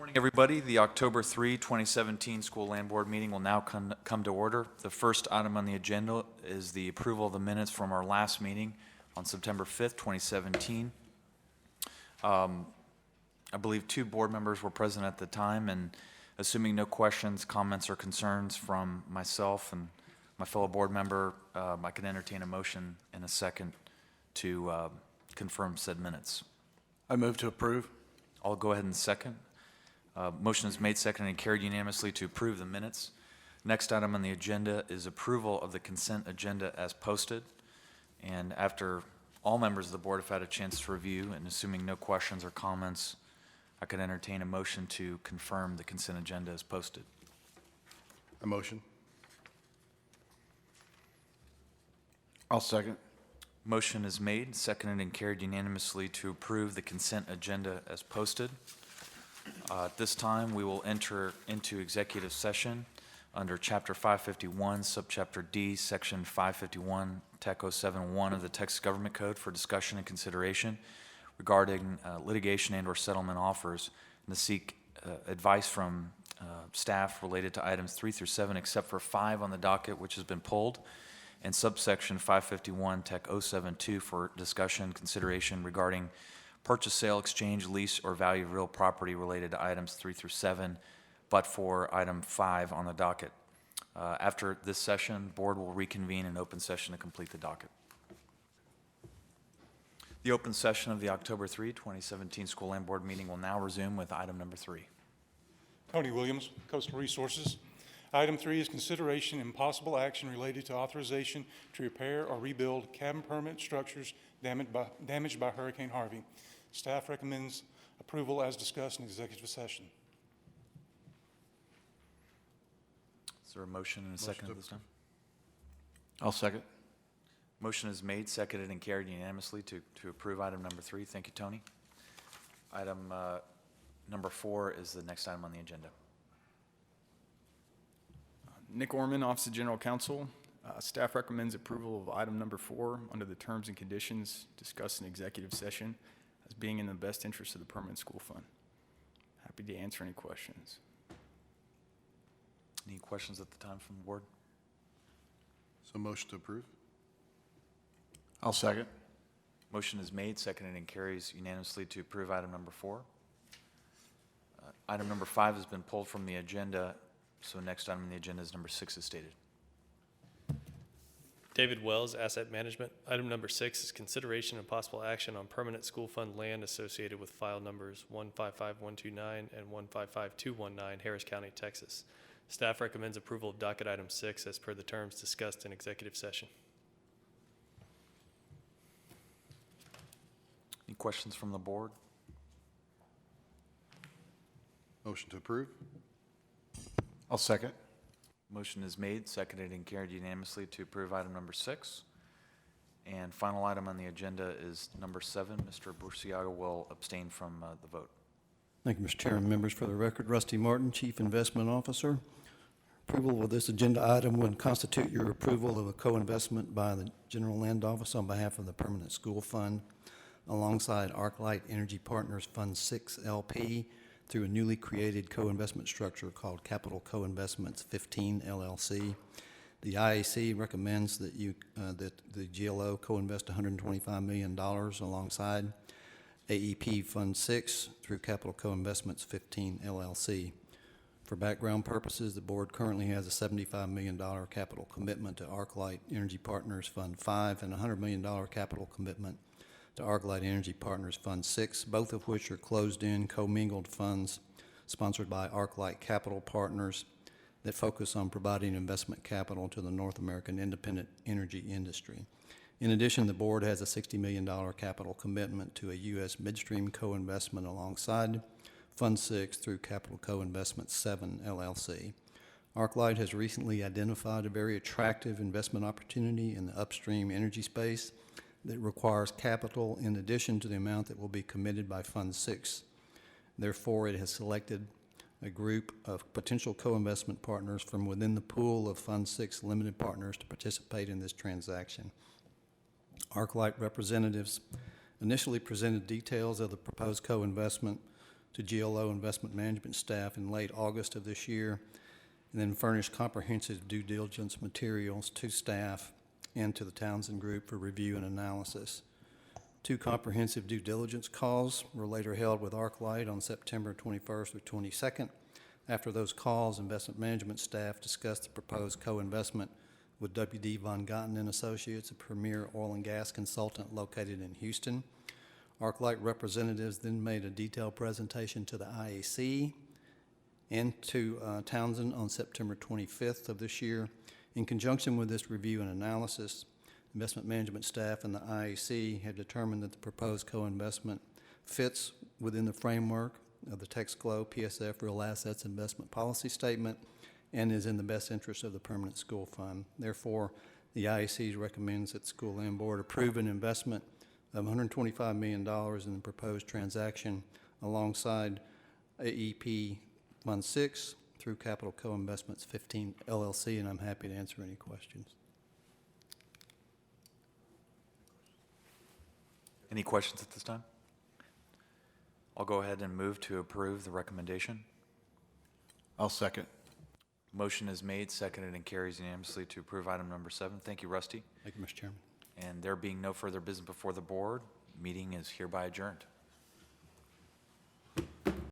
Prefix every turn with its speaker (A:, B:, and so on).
A: Morning, everybody. The October 3, 2017 School Land Board meeting will now come to order. The first item on the agenda is the approval of the minutes from our last meeting on September 5th, 2017. I believe 2 board members were present at the time, and assuming no questions, comments, or concerns from myself and my fellow board member, I can entertain a motion in a second to confirm said minutes.
B: I move to approve.
A: I'll go ahead and second. Motion is made, seconded, and carried unanimously to approve the minutes. Next item on the agenda is approval of the consent agenda as posted. And after all members of the board have had a chance to review, and assuming no questions or comments, I could entertain a motion to confirm the consent agenda as posted.
B: A motion. I'll second.
A: Motion is made, seconded, and carried unanimously to approve the consent agenda as posted. At this time, we will enter into executive session under Chapter 551, Subchapter D, Section 551, Tech 071 of the Texas Government Code for discussion and consideration regarding litigation and/or settlement offers, and to seek advice from staff related to items 3 through 7, except for 5 on the docket, which has been pulled, and subsection 551, Tech 072 for discussion, consideration regarding purchase, sale, exchange, lease, or value of real property related to items 3 through 7, but for item 5 on the docket. After this session, board will reconvene in open session to complete the docket. The open session of the October 3, 2017 School Land Board meeting will now resume with item number 3.
C: Tony Williams, Coastal Resources. Item 3 is consideration and possible action related to authorization to repair or rebuild cabin permanent structures damaged by Hurricane Harvey. Staff recommends approval as discussed in executive session.
A: Is there a motion and a second at this time?
B: I'll second.
A: Motion is made, seconded, and carried unanimously to approve item number 3. Thank you, Tony. Item number 4 is the next item on the agenda.
D: Nick Orman, Office of General Counsel. Staff recommends approval of item number 4 under the terms and conditions discussed in executive session as being in the best interest of the permanent school fund. Happy to answer any questions.
A: Any questions at the time from the board?
B: So motion to approve. I'll second.
A: Motion is made, seconded, and carries unanimously to approve item number 4. Item number 5 has been pulled from the agenda, so next item on the agenda is number 6 as stated.
E: David Wells, Asset Management. Item number 6 is consideration and possible action on permanent school fund land associated with file numbers 155129 and 155219, Harris County, Texas. Staff recommends approval of docket item 6 as per the terms discussed in executive session.
A: Any questions from the board?
B: Motion to approve. I'll second.
A: Motion is made, seconded, and carried unanimously to approve item number 6. And final item on the agenda is number 7. Mr. Burciaga will abstain from the vote.
F: Thank you, Mr. Chairman. Members, for the record, Rusty Martin, Chief Investment Officer. Approval of this agenda item would constitute your approval of a co-investment by the General Land Office on behalf of the Permanent School Fund alongside ArcLight Energy Partners Fund 6 LP through a newly created co-investment structure called Capital Co-Investments 15 LLC. The IAC recommends that that the GLO co-invest $125 million alongside AEP Fund 6 through Capital Co-Investments 15 LLC. For background purposes, the board currently has a $75 million capital commitment to ArcLight Energy Partners Fund 5 and a $100 million capital commitment to ArcLight Energy Partners Fund 6, both of which are closed-in, commingled funds sponsored by ArcLight Capital Partners that focus on providing investment capital to the North American independent energy industry. In addition, the board has a $60 million capital commitment to a U.S. midstream co-investment alongside Fund 6 through Capital Co-Investments 7 LLC. ArcLight has recently identified a very attractive investment opportunity in the upstream energy space that requires capital in addition to the amount that will be committed by Fund 6. Therefore, it has selected a group of potential co-investment partners from within the pool of Fund 6 limited partners to participate in this transaction. ArcLight representatives initially presented details of the proposed co-investment to GLO Investment Management staff in late August of this year, and then furnished comprehensive due diligence materials to staff and to the Townsend Group for review and analysis. 2 comprehensive due diligence calls were later held with ArcLight on September 21st through 22nd. After those calls, investment management staff discussed the proposed co-investment with W.D. Von Gotten and Associates, a premier oil and gas consultant located in Houston. ArcLight representatives then made a detailed presentation to the IAC and to Townsend on September 25th of this year. In conjunction with this review and analysis, investment management staff and the IAC have determined that the proposed co-investment fits within the framework of the TexGlo PSF Real Assets Investment Policy Statement and is in the best interest of the Permanent School Fund. Therefore, the IAC recommends that the School Land Board approve an investment of $125 million in the proposed transaction alongside AEP Fund 6 through Capital Co-Investments 15 LLC, and I'm happy to answer any questions.
A: Any questions at this time? I'll go ahead and move to approve the recommendation.
B: I'll second.
A: Motion is made, seconded, and carries unanimously to approve item number 7. Thank you, Rusty.
F: Thank you, Mr. Chairman.
A: And there being no further business before the board, meeting is hereby adjourned.